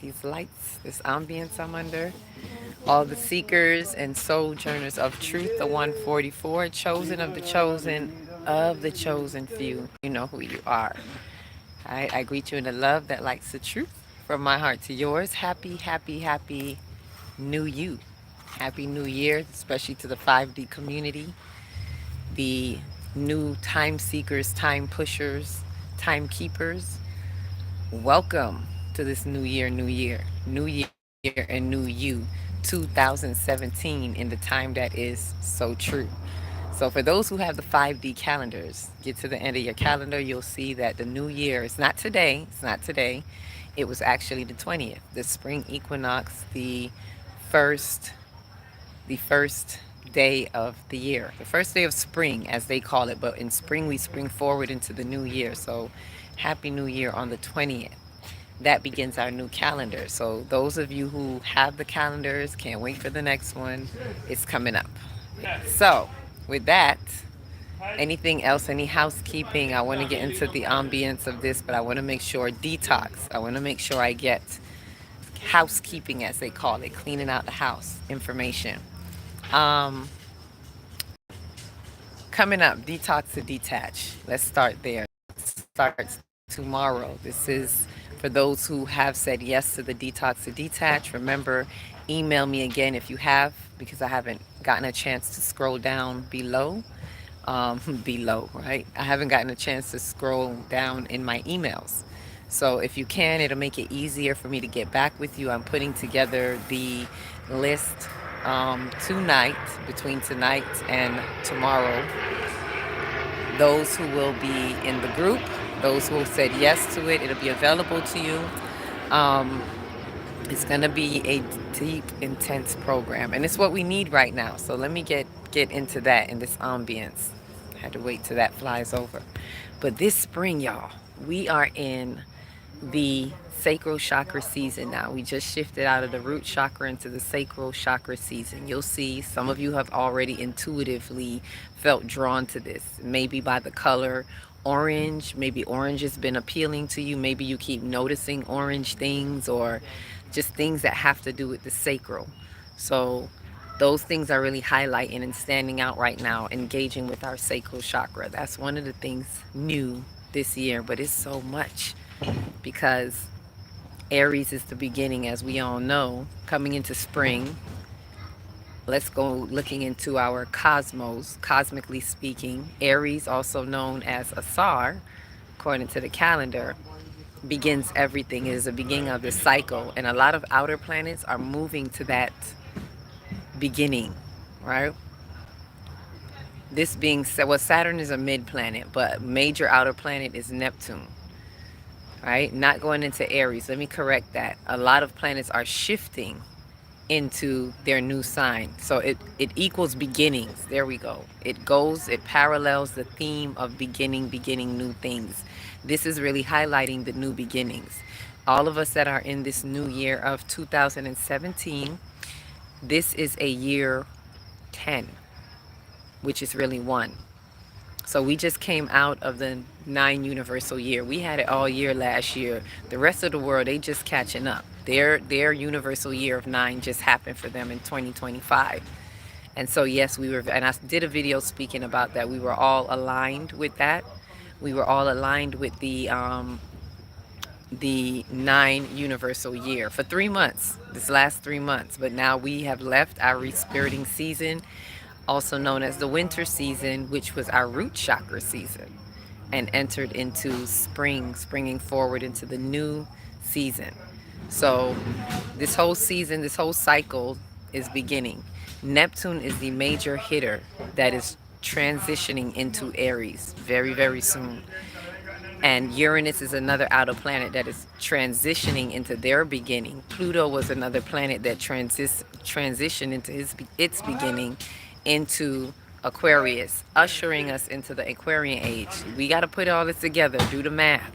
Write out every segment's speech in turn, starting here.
these lights, this ambience I'm under. All the seekers and sojourners of truth, the 144, chosen of the chosen few. You know who you are. I greet you in the love that likes the truth. From my heart to yours, happy, happy, happy new you. Happy New Year, especially to the 5D community, the new time seekers, time pushers, time keepers. Welcome to this new year, and new you, 2017, in the time that is so true. So, for those who have the 5D calendars, get to the end of your calendar, you'll see that the new year is not today. It's not today. It was actually the 20th, the spring equinox, first the first day of the year, the first day of spring, as they call it. But in spring, we spring forward into the new year. So, Happy New Year on the 20th. That begins our new calendar. So, those of you who have the calendars, can't wait for the next one. It's coming up. So, with that, anything else, any housekeeping? I want to get into the ambience of this, but I want to make sure detox. I want to make sure I get housekeeping, as they call it, cleaning out the house information. Um, Coming up, detox to detach. Let's start there. Starts tomorrow. This is for those who have said yes to the detox to detach. Remember, email me again if you have, because I haven't gotten a chance to scroll down below. Below, right? I haven't gotten a chance to scroll down in my emails. So if you can, it'll make it easier for me to get back with you. I'm putting together the list tonight, between tonight and tomorrow. Those who will be in the group, those who said yes to it, it'll be available to you. Um, it's going to be a deep, intense program, and it's what we need right now. So let me get into that in this ambience. I had to wait till that flies over. But this spring, y'all, we are in the sacral chakra season now. We just shifted out of the root chakra into the sacral chakra season. You'll see some of you have already intuitively felt drawn to this, maybe by the color orange. Maybe orange has been appealing to you. Maybe you keep noticing orange things, or just things that have to do with the sacral. So those things are really highlighting and standing out right now, engaging with our sacral chakra. That's one of the things new this year, but it's so much because Aries is the beginning, as we all know, coming into spring. Let's go looking into our cosmos, cosmically speaking. Aries, also known as Asar, according to the calendar, begins everything. It is the beginning of the cycle, and a lot of outer planets are moving to that beginning, right? This being said, well, Saturn is a mid planet, but major outer planet is Neptune, right? Not going into Aries. Let me correct that. A lot of planets are shifting into their new sign. So it equals beginnings. There we go. It parallels the theme of beginning new things. This is really highlighting the new beginnings. All of us that are in this new year of 2017, this is a year 10, which is really one. So we just came out of the 9 universal year. We had it all year last year. The rest of the world, they just catching up. Their universal year of 9 just happened for them in 2025. And so yes, and I did a video speaking about that. We were all aligned with that. We were all aligned with the 9 universal year for 3 months, this last 3 months. But now we have left our respiriting season, also known as the winter season, which was our root chakra season, and entered into spring, springing forward into the new season. So this whole season, this whole cycle is beginning. Neptune is the major hitter that is transitioning into Aries very, very soon. And Uranus is another outer planet that is transitioning into their beginning. Pluto was another planet that transitioned into its beginning into Aquarius, ushering us into the Aquarian age. We got to put all this together, do the math.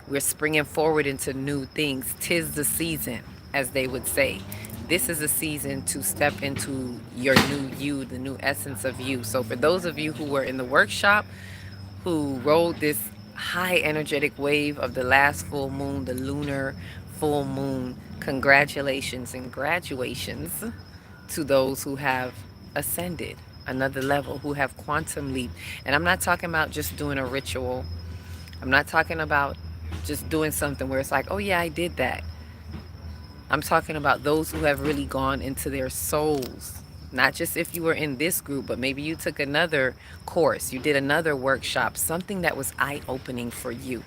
We're springing forward into new things. 'Tis the season, as they would say. This is a season to step into your new you, the new essence of you. So for those of you who were in the workshop, who rode this high energetic wave of the last full moon, the lunar full moon. Congratulations and graduations to those who have ascended another level, who have quantum leap. And I'm not talking about just doing a ritual. I'm not talking about just doing something where it's like, oh yeah, I did that. I'm talking about those who have really gone into their souls. Not just if you were in this group, but maybe you took another course, you did another workshop, something that was eye opening for you.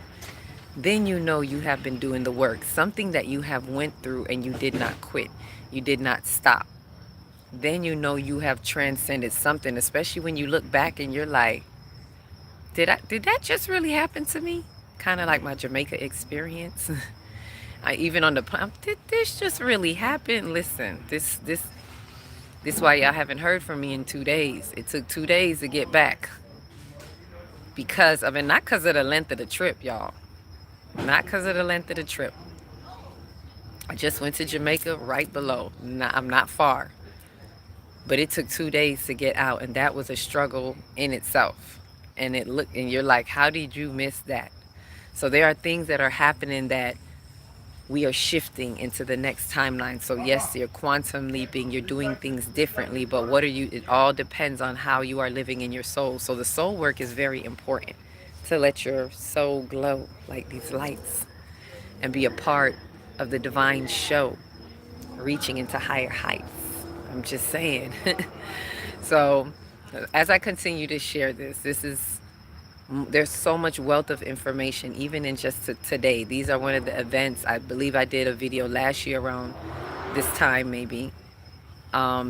Then you know you have been doing the work, something that you have went through and you did not quit. You did not stop. Then you know you have transcended something, especially when you look back and you're like, did that just really happen to me? Kind of like my Jamaica experience. I even on the did this just really happen? Listen, this why y'all haven't heard from me in 2 days. It took 2 days to get back because of it, not because of the length of the trip, y'all. Not because of the length of the trip. I just went to Jamaica right below. I'm not far, but it took 2 days to get out, and that was a struggle in itself. And you're like, how did you miss that? So there are things that are happening that we are shifting into the next timeline. So yes, you're quantum leaping, you're doing things differently, but what are you, it all depends on how you are living in your soul. So the soul work is very important, to let your soul glow like these lights and be a part of the divine show, reaching into higher heights. I'm just saying. So as I continue to share there's so much wealth of information, even in just today. These are one of the events. I believe I did a video last year around this time, maybe,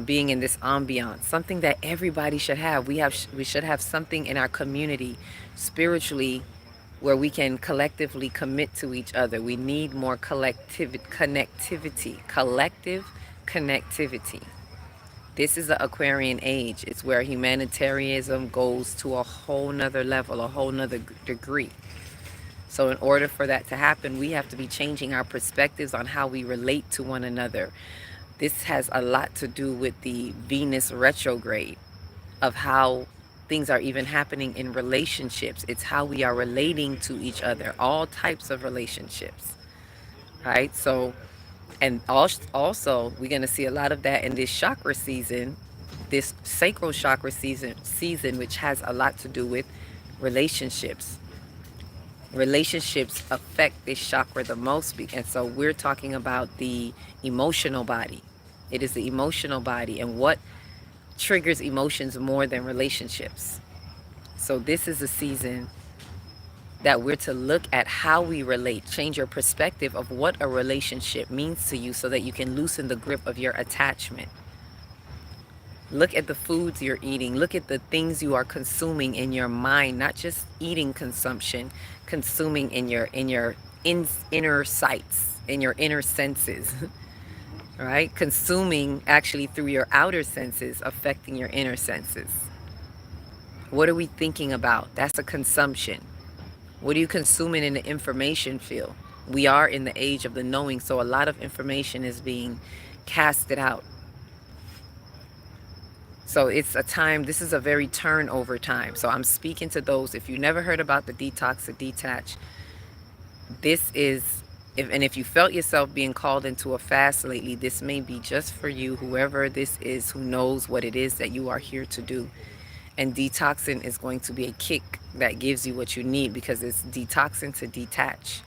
being in this ambiance, something that everybody should have. We should have something in our community, spiritually, where we can collectively commit to each other. We need more collective connectivity. This is the Aquarian age. It's where humanitarianism goes to a whole nother level, a whole nother degree. So in order for that to happen, we have to be changing our perspectives on how we relate to one another. This has a lot to do with the Venus retrograde, of how things are even happening in relationships. It's how we are relating to each other, all types of relationships, right? So, and also we're going to see a lot of that in this chakra season, this sacral chakra season, which has a lot to do with relationships. Relationships affect this chakra the most, and so we're talking about the emotional body. It is the emotional body, and what triggers emotions more than relationships. So this is a season that we're to look at how we relate, change your perspective of what a relationship means to you so that you can loosen the grip of your attachment. Look at the foods you're eating. Look at the things you are consuming in your mind, not just eating consumption, consuming in your inner sights, in your inner senses. Right? Consuming actually through your outer senses, affecting your inner senses. What are we thinking about? That's a consumption. What are you consuming in the information field? We are in the age of the knowing, so a lot of information is being casted out. So it's a time, this is a very turnover time. So I'm speaking to those, if you never heard about the detox or detach, this is, if you felt yourself being called into a fast lately, this may be just for you, whoever this is who knows what it is that you are here to do. And detoxing is going to be a kick that gives you what you need, because it's detoxing to detach.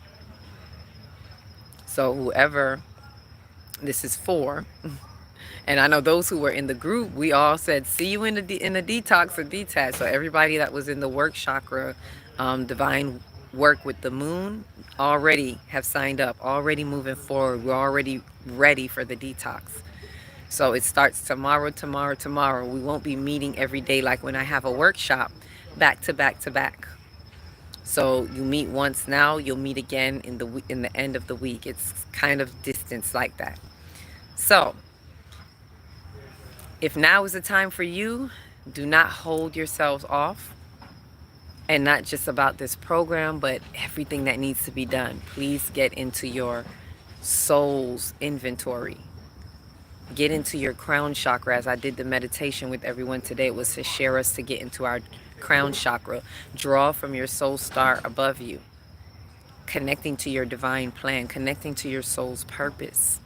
So whoever this is for, and I know those who were in the group, we all said, see you in the detox or detach. So everybody that was in the work chakra, divine work with the moon, already have signed up, already moving forward. We're already ready for the detox. So it starts tomorrow. We won't be meeting every day like when I have a workshop, back to back to back. So you meet once now, you'll meet again in the end of the week. It's kind of distance like that. So if now is the time for you, do not hold yourselves off. And not just about this program, but everything that needs to be done. Please get into your soul's inventory. Get into your crown chakra. As I did the meditation with everyone today, it was to share us to get into our crown chakra. Draw from your soul star above you. connecting to your divine plan, connecting to your soul's purpose,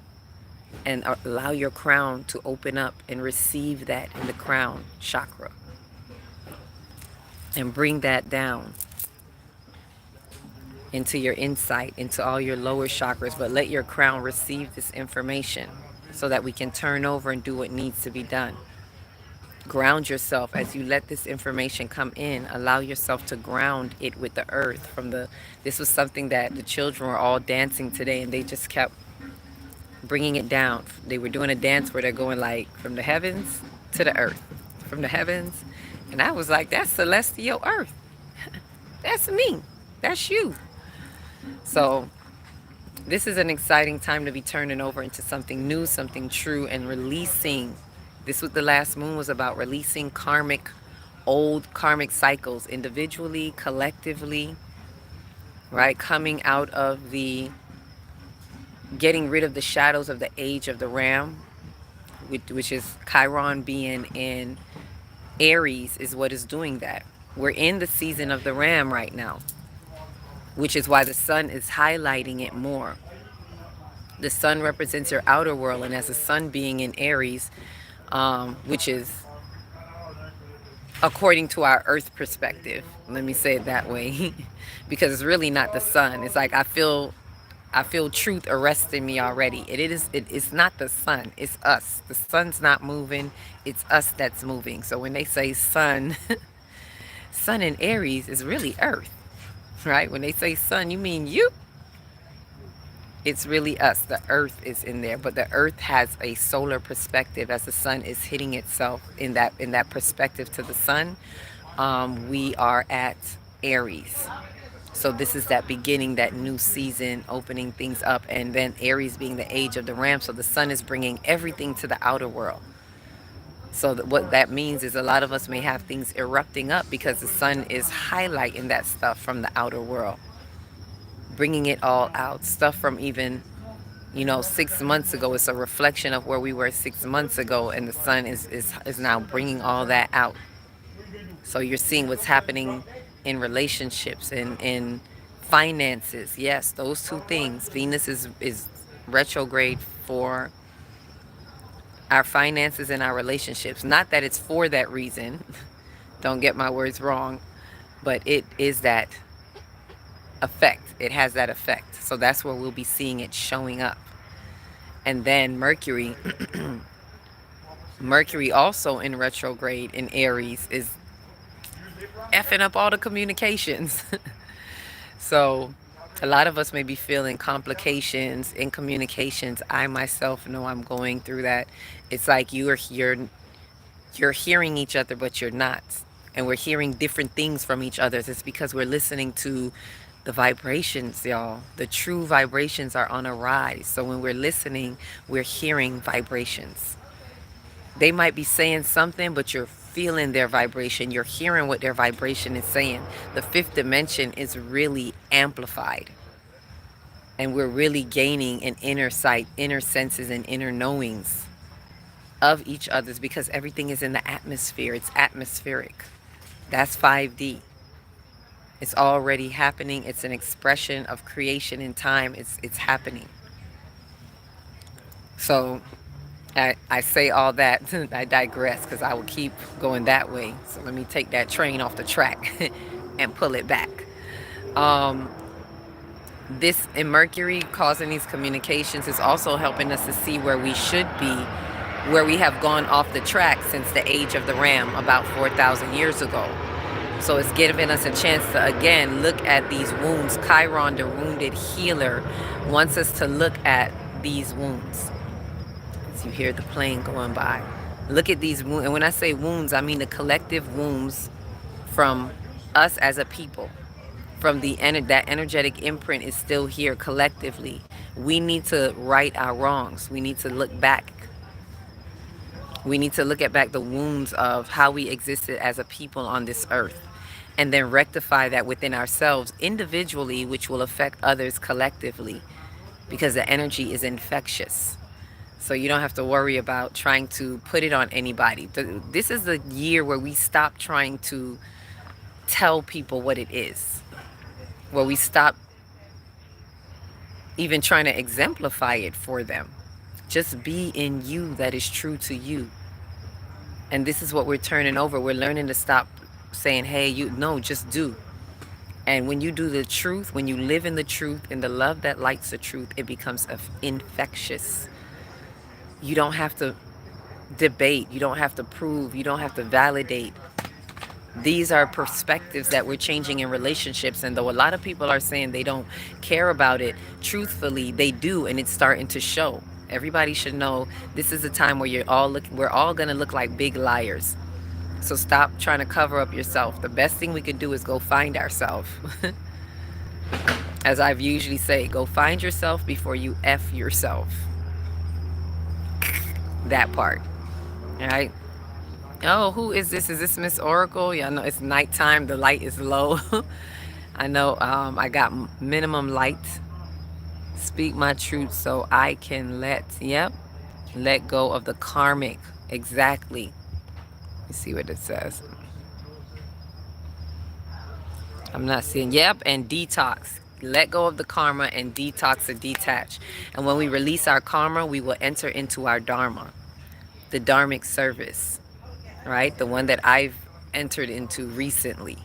and allow your crown to open up and receive that in the crown chakra and bring that down into your insight, into all your lower chakras, but let your crown receive this information so that we can turn over and do what needs to be done. Ground yourself as you let this information come in. Allow yourself to ground it with the earth. This was something that the children were all dancing today, and they just kept bringing it down. They were doing a dance where they're going like from the heavens to the earth, from the heavens. And I was like, that's celestial earth. That's me. That's you. So this is an exciting time to be turning over into something new, something true, and releasing. This was the last moon was about releasing old karmic cycles, individually, collectively, right? Coming out of getting rid of the shadows of the age of the ram, which is Chiron being in Aries is what is doing that. We're in the season of the ram right now, which is why the sun is highlighting it more. The sun represents your outer world, and as the sun being in Aries, which is according to our earth perspective, let me say it that way, because it's really not the sun. It's like I feel truth arresting me already. It's not the sun, it's us. The sun's not moving, it's us that's moving. So when they say sun, sun in Aries is really earth, right? When they say sun, you mean you. It's really us. The earth is in there, but the earth has a solar perspective as the sun is hitting itself in that perspective to the sun. We are at Aries. So this is that beginning, that new season, opening things up, and then Aries being the age of the ram. So the sun is bringing everything to the outer world. So what that means is a lot of us may have things erupting up because the sun is highlighting that stuff from the outer world, bringing it all out. Stuff from even, 6 months ago. It's a reflection of where we were 6 months ago, and the sun is now bringing all that out. So you're seeing what's happening in relationships and in finances. Yes, those two things. Venus is retrograde for our finances and our relationships. Not that it's for that reason. Don't get my words wrong. But it is that effect. It has that effect. So that's where we'll be seeing it showing up. And then Mercury, Mercury also in retrograde in Aries is effing up all the communications. So a lot of us may be feeling complications in communications. I myself know I'm going through that. It's like you're hearing each other, but you're not. And we're hearing different things from each other. It's because we're listening to the vibrations, y'all. The true vibrations are on a rise. So when we're listening, we're hearing vibrations. They might be saying something, but you're feeling their vibration. You're hearing what their vibration is saying. The fifth dimension is really amplified. And we're really gaining an inner sight, inner senses, and inner knowings of each other's because everything is in the atmosphere. It's atmospheric. That's 5D. It's already happening. It's an expression of creation in time. It's happening. So I say all that. I digress because I will keep going that way. So let me take that train off the track and pull it back. This in Mercury causing these communications is also helping us to see where we should be, where we have gone off the track since the age of the ram about 4,000 years ago. So it's giving us a chance to, again, look at these wounds. Chiron, the wounded healer, wants us to look at these wounds. As you hear the plane going by. Look at these wounds. And when I say wounds, I mean the collective wounds from us as a people. From that energetic imprint is still here collectively. We need to right our wrongs. We need to look back. We need to look at back the wounds of how we existed as a people on this earth. And then rectify that within ourselves individually, which will affect others collectively. Because the energy is infectious. So you don't have to worry about trying to put it on anybody. This is the year where we stop trying to tell people what it is. Where we stop even trying to exemplify it for them. Just be in you that is true to you. And this is what we're turning over. We're learning to stop saying, hey, you, no, just do. And when you do the truth, when you live in the truth, in the love that lights the truth, it becomes infectious. You don't have to debate. You don't have to prove. You don't have to validate. These are perspectives that we're changing in relationships. And though a lot of people are saying they don't care about it, truthfully, they do. And it's starting to show. Everybody should know this is a time where we're all going to look like big liars. So stop trying to cover up yourself. The best thing we could do is go find ourselves. As I've usually say, go find yourself before you F yourself. That part. All right. Oh, who is this? Is this Miss Oracle? Yeah, no, it's nighttime. The light is low. I know I got minimum light. Speak my truth so I can let go of the karmic. Exactly. Let's see what it says. I'm not seeing. Yep, and detox. Let go of the karma and detox or detach. And when we release our karma, we will enter into our dharma, the dharmic service, right? The one that I've entered into recently,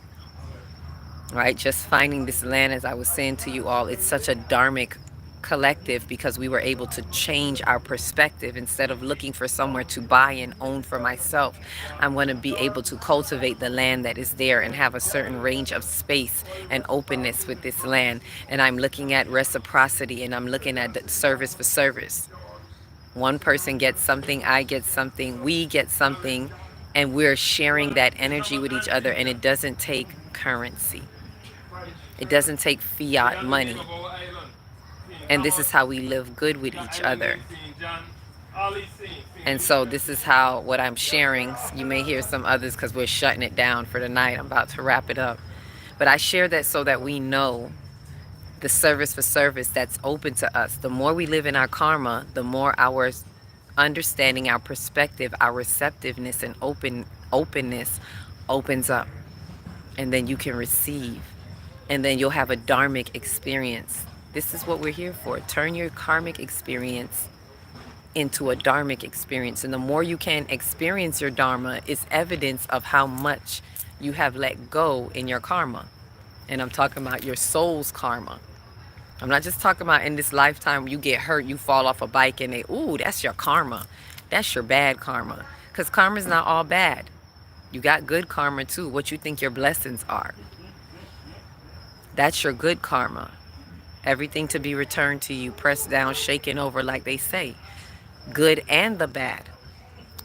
right? Just finding this land, as I was saying to you all, it's such a dharmic collective because we were able to change our perspective. Instead of looking for somewhere to buy and own for myself, I'm going to be able to cultivate the land that is there and have a certain range of space and openness with this land. And I'm looking at reciprocity, and I'm looking at the service for service. One person gets something, I get something, we get something, and we're sharing that energy with each other. And it doesn't take currency, it doesn't take fiat money. And this is how we live good with each other. And so this is how what I'm sharing. You may hear some others because we're shutting it down for the night. I'm about to wrap it up. But I share that so that we know the service for service that's open to us. The more we live in our karma, the more our understanding, our perspective, our receptiveness and openness opens up. And then you can receive. And then you'll have a dharmic experience. This is what we're here for. Turn your karmic experience into a dharmic experience. And the more you can experience your dharma is evidence of how much you have let go in your karma. And I'm talking about your soul's karma. I'm not just talking about in this lifetime you get hurt, you fall off a bike and ooh, that's your karma. That's your bad karma. Because karma is not all bad. You got good karma too. What you think your blessings are. That's your good karma. Everything to be returned to you, pressed down, shaken over, like they say. Good and the bad.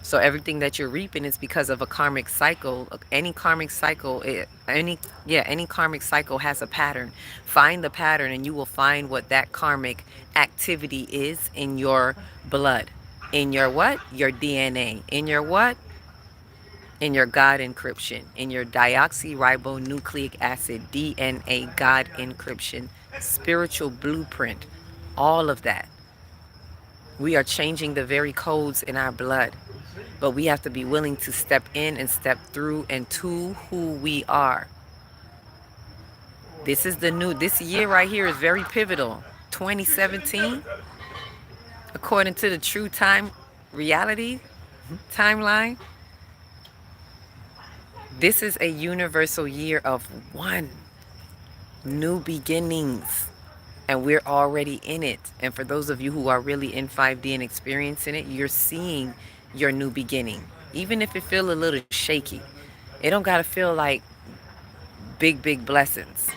So everything that you're reaping is because of a karmic cycle. Any karmic cycle, any karmic cycle has a pattern. Find the pattern and you will find what that karmic activity is in your blood. In your what? Your DNA. In your what? In your God encryption. In your deoxyribonucleic acid, DNA, God encryption, spiritual blueprint, all of that. We are changing the very codes in our blood. But we have to be willing to step in and step through and to who we are. This year right here is very pivotal. 2017, according to the true time reality timeline, this is a universal year of one. New beginnings. And we're already in it. And for those of you who are really in 5D and experiencing it, you're seeing your new beginning. Even if it feels a little shaky, it don't got to feel like big blessings.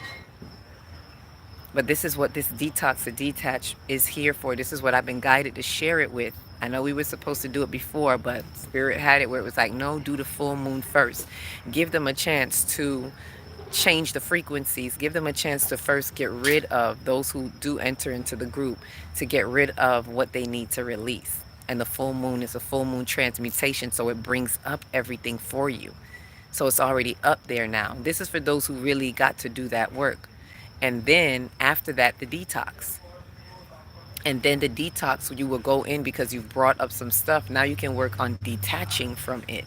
But this is what this detox or detach is here for. This is what I've been guided to share it with. I know we were supposed to do it before, but Spirit had it where it was like, no, do the full moon first. Give them a chance to change the frequencies. Give them a chance to first get rid of those who do enter into the group, to get rid of what they need to release. And the full moon is a full moon transmutation, so it brings up everything for you. So it's already up there now. This is for those who really got to do that work. And then after that, the detox. And then the detox, you will go in because you've brought up some stuff. Now you can work on detaching from it.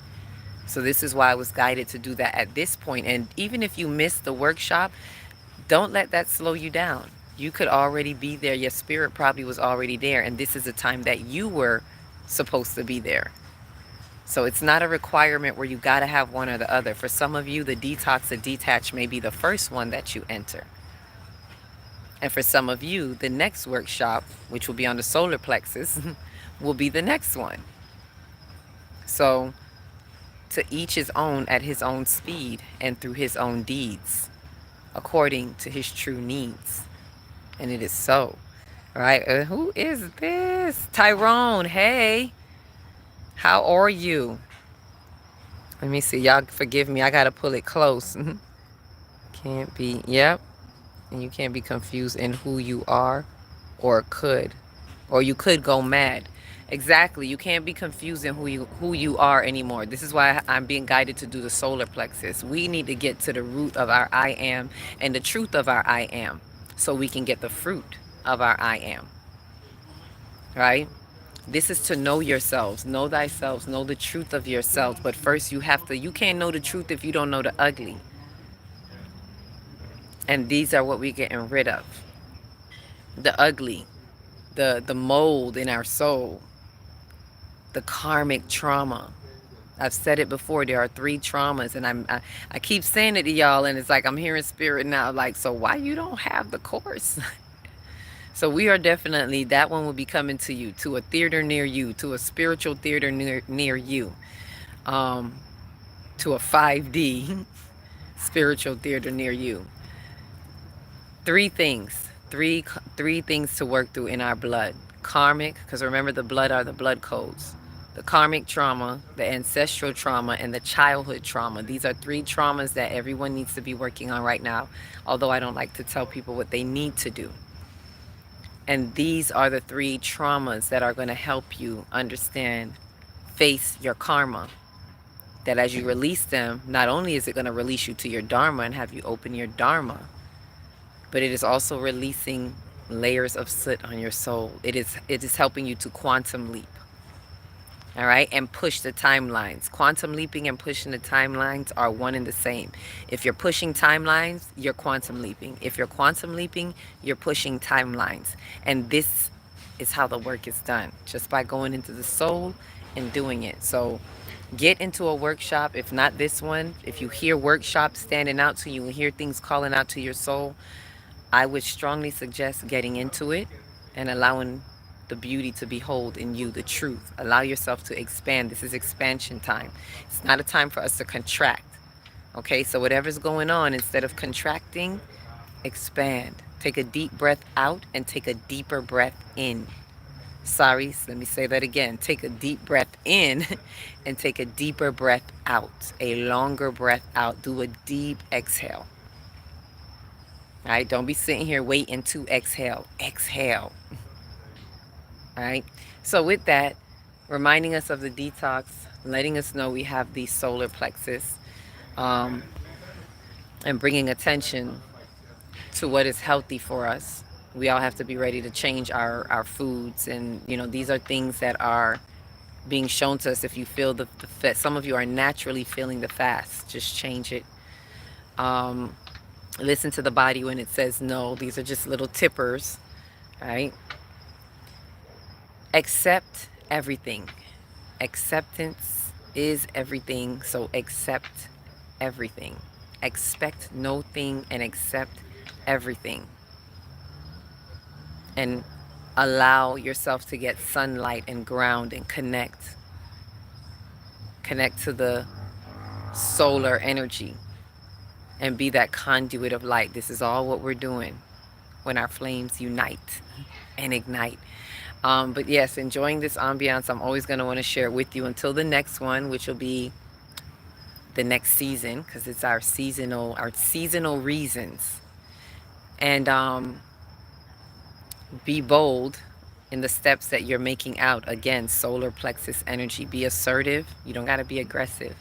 So this is why I was guided to do that at this point. And even if you miss the workshop, don't let that slow you down. You could already be there. Your spirit probably was already there, and this is a time that you were supposed to be there. So it's not a requirement where you got to have one or the other. For some of you, the detox or detach may be the first one that you enter. And for some of you, the next workshop, which will be on the solar plexus, will be the next one. So to each his own at his own speed and through his own deeds, according to his true needs. And it is so. All right. Who is this? Tyrone. Hey. How are you? Let me see. Y'all forgive me. I got to pull it close. Can't be. Yep. And you can't be confused in who you are or could. Or you could go mad. Exactly. You can't be confused in who you are anymore. This is why I'm being guided to do the solar plexus. We need to get to the root of our I am and the truth of our I am so we can get the fruit of our I am. Right? This is to know yourselves, know thyself, know the truth of yourselves. But first you can't know the truth if you don't know the ugly. And these are what we're getting rid of. The ugly, the mold in our soul, the karmic trauma. I've said it before, there are 3 traumas, and I keep saying it to y'all, and it's like I'm hearing spirit now, like, so why you don't have the course? So we are definitely, that one will be coming to you, to a theater near you, to a spiritual theater near you, um, to a 5D spiritual theater near you. 3 things, three things to work through in our blood. Karmic, because remember the blood are the blood codes. The karmic trauma, the ancestral trauma, and the childhood trauma. These are 3 traumas that everyone needs to be working on right now, although I don't like to tell people what they need to do. And these are the 3 traumas that are going to help you understand, face your karma. That as you release them, not only is it going to release you to your dharma and have you open your dharma, but it is also releasing layers of soot on your soul. It is helping you to quantum leap. All right, and push the timelines. Quantum leaping and pushing the timelines are one and the same. If you're pushing timelines, you're quantum leaping. If you're quantum leaping, you're pushing timelines. And this is how the work is done, just by going into the soul and doing it. So get into a workshop, if not this one. If you hear workshops standing out to you and hear things calling out to your soul, I would strongly suggest getting into it and allowing the beauty to behold in you, the truth. Allow yourself to expand. This is expansion time. It's not a time for us to contract. Okay, so whatever's going on, instead of contracting, expand. Take a deep breath out and take a deeper breath in. Sorry, let me say that again. Take a deep breath in and take a deeper breath out. A longer breath out. Do a deep exhale. All right, don't be sitting here waiting to exhale. Exhale. All right. So with that, reminding us of the detox, letting us know we have the solar plexus, um, and bringing attention to what is healthy for us. We all have to be ready to change our foods. And, these are things that are being shown to us. If you feel some of you are naturally feeling the fast, just change it. Listen to the body when it says no. These are just little tippers, right? Accept everything. Acceptance is everything, so accept everything. Expect no thing and accept everything. And allow yourself to get sunlight and ground and connect. Connect to the solar energy and be that conduit of light. This is all what we're doing when our flames unite and ignite. But yes, enjoying this ambiance. I'm always going to want to share it with you until the next one, which will be the next season, because it's our seasonal reasons. And be bold in the steps that you're making out. Again, solar plexus energy. Be assertive. You don't got to be aggressive.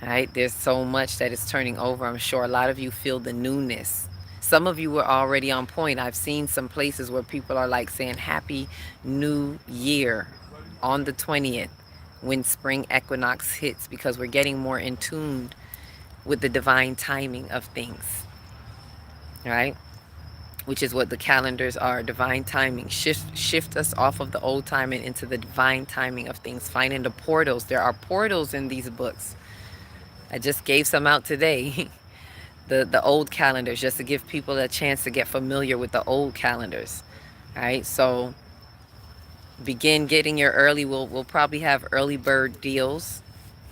All right? There's so much that is turning over. I'm sure a lot of you feel the newness. Some of you were already on point. I've seen some places where people are like saying Happy New Year on the 20th when spring equinox hits, because we're getting more in tune with the divine timing of things. All right? which is what the calendars are. Divine timing. Shift us off of the old timing into the divine timing of things. Finding the portals. There are portals in these books. I just gave some out today. The old calendars, just to give people a chance to get familiar with the old calendars. All right, so begin getting your early. We'll probably have early bird deals.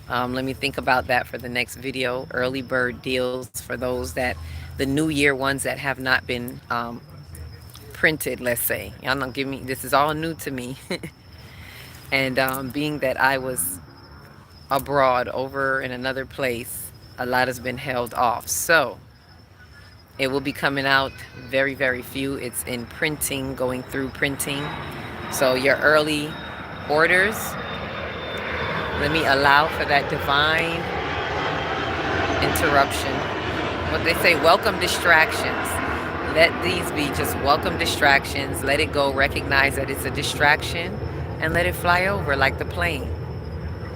Let me think about that for the next video. Early bird deals for those that the new year ones that have not been printed. Let's say y'all don't give me. This is all new to me, and being that I was abroad over in another place, a lot has been held off. So it will be coming out very, very few. It's in printing, going through printing. So your early orders, let me allow for that divine interruption. What they say, welcome distractions. Let these be just welcome distractions. Let it go. Recognize that it's a distraction and let it fly over like the plane.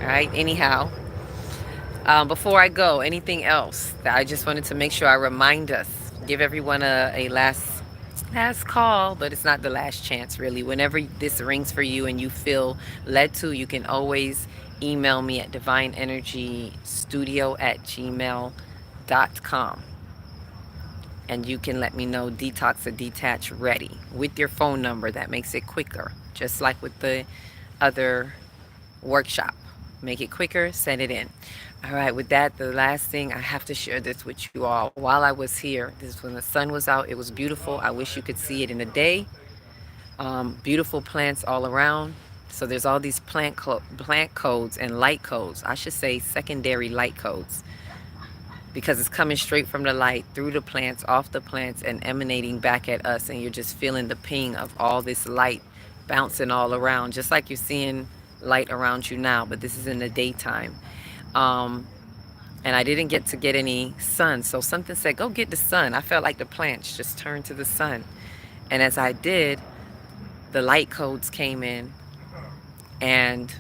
All right. Anyhow, before I go, anything else that I just wanted to make sure I remind us, give everyone a last call, but it's not the last chance really. Whenever this rings for you and you feel led to, you can always email me at divineenergystudio@gmail.com, and you can let me know detox or detach ready with your phone number. That makes it quicker, just like with the other workshop. Make it quicker, send it in. All right, with that, the last thing, I have to share this with you all. While I was here, this is when the sun was out. It was beautiful. I wish you could see it in the day. Beautiful plants all around. So there's all these plant codes and light codes. I should say secondary light codes, because it's coming straight from the light through the plants, off the plants, and emanating back at us. And you're just feeling the ping of all this light bouncing all around, just like you're seeing light around you now, but this is in the daytime. And I didn't get to get any sun, so something said go get the sun. I felt like the plants just turned to the sun, and as I did, the light codes came in, and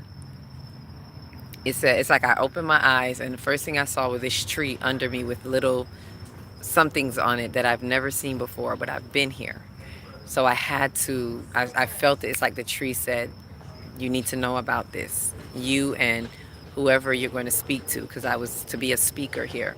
it's like I opened my eyes, and the first thing I saw was this tree under me with little somethings on it that I've never seen before, but I've been here. So I had to, I felt it. It's like the tree said, you need to know about this. You and whoever you're going to speak to, because I was to be a speaker here.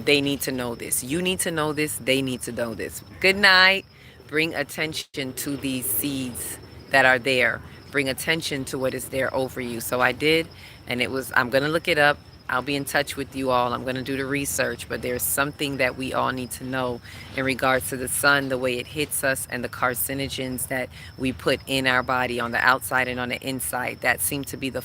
They need to know this. You need to know this. They need to know this. Good night. Bring attention to these seeds that are there. Bring attention to what is there over you. So I did, and it was, I'm going to look it up. I'll be in touch with you all. I'm going to do the research, but there's something that we all need to know in regards to the sun, the way it hits us, and the carcinogens that we put in our body on the outside and on the inside. That seem to be the